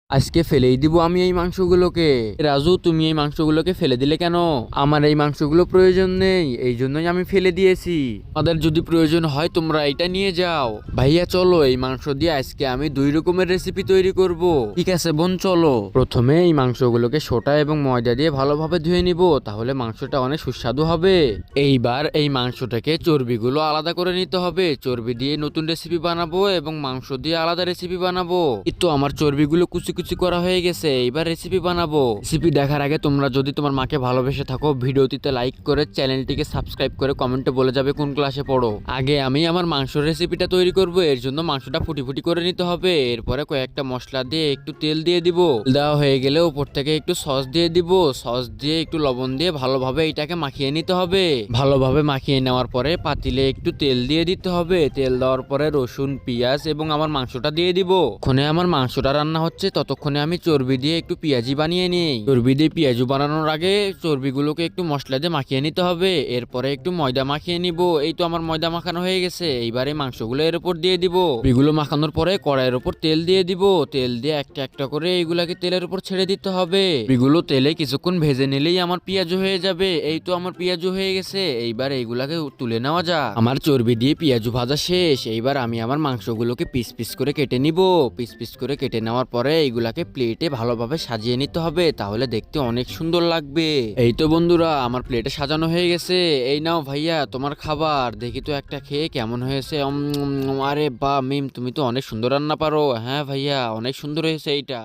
আজকে ফেলেই দিব আমি এই মাংসগুলোকে। রাজু, তুমি এই মাংসগুলোকে ফেলে দিলে কেন? আমার এই মাংসগুলো প্রয়োজন নেই, এই জন্যই আমি ফেলে দিয়েছি। আমাদের যদি প্রয়োজন হয় তোমরা এটা নিয়ে যাও। ভাইয়া চলো, এই মাংস দিয়ে আজকে আমি 2 রকমের রেসিপি তৈরি করব। ঠিক আছে বোন, চলো। প্রথমে এই মাংসগুলোকে সোটা এবং ময়দা দিয়ে ভালোভাবে ধুয়ে নিব, তাহলে মাংসটা অনেক সুস্বাদু হবে। এইবার এই মাংসটাকে চর্বিগুলো আলাদা করে নিতে হবে। চর্বি দিয়ে নতুন রেসিপি বানাবো এবং মাংস দিয়ে আলাদা রেসিপি বানাবো। তো আমার চর্বিগুলো কুচি কুচি করা হয়ে গেছে, এবার রেসিপি বানাবো। রেসিপি দেখার আগে তোমরা যদি তোমার মাকে ভালোবেসে থাকো, ভিডিওটিতে লাইক করে চ্যানেলটিকে সাবস্ক্রাইব করে কমেন্টে বলে যাবে কোন ক্লাসে পড়ো। আগে আমি আমার মাংসের রেসিপিটা তৈরি করব। এর জন্য মাংসটা ফুটি ফুটি করে নিতে হবে। এরপরে কয়েকটা মশলা দিয়ে একটু তেল দিয়ে দিব। দেওয়া হয়ে গেলে উপর থেকে একটু সস দিয়ে দিব। সস দিয়ে একটু লবণ দিয়ে ভালোভাবে এটাকে মাখিয়ে নিতে হবে। ভালোভাবে মাখিয়ে নেওয়ার পরে পাতিলে একটু তেল দিয়ে দিতে হবে। তেল দেওয়ার পরে রসুন, পেঁয়াজ এবং আমার মাংসটা দিয়ে দিব। ওখানে আমার মাংসটা রান্না হচ্ছে, ততক্ষণে আমি চর্বি দিয়ে একটু পেঁয়াজি বানিয়ে নিই। চর্বি দিয়ে পেঁয়াজু বানানোর আগে চর্বিগুলোকে একটু মশলা দিয়ে মাখিয়ে নিতে হবে। এরপরে একটু ময়দা মাখিয়ে নিব। এই তো আমার ময়দা মাখানো হয়ে গেছে। এইবারে মাংসগুলো এর উপর দিয়ে দিব। এগুলো মাখানোর পরে কড়াইয়ের উপর তেল দিয়ে দিব। তেল দিয়ে একটা একটা করে এইগুলাকে তেলের উপর ছেড়ে দিতে হবে। এগুলো তেলে কিছুক্ষণ ভেজে নিলেই আমার পেঁয়াজু হয়ে যাবে। এই তো আমার পেঁয়াজু হয়ে গেছে। এইবার এইগুলাকে তুলে নেওয়া যাক। আমার চর্বি দিয়ে পেঁয়াজু ভাজা শেষ। এইবার আমি আমার মাংসগুলোকে পিস পিস করে কেটে নিব। পিস পিস করে কেটে নেওয়ার পরে এইগুলাকে প্লেটে ভালোভাবে সাজিয়ে নিতে হবে, তাহলে দেখতে অনেক সুন্দর লাগবে। এই তো বন্ধুরা, আমার প্লেটে সাজানো হয়ে গেছে। এই নাও ভাইয়া তোমার খাবার। দেখি তো একটা খেয়ে কেমন হয়েছে। আরে বা মিম, তুমি তো অনেক সুন্দর রান্না পারো। হ্যাঁ ভাইয়া, অনেক সুন্দর হয়েছে এইটা।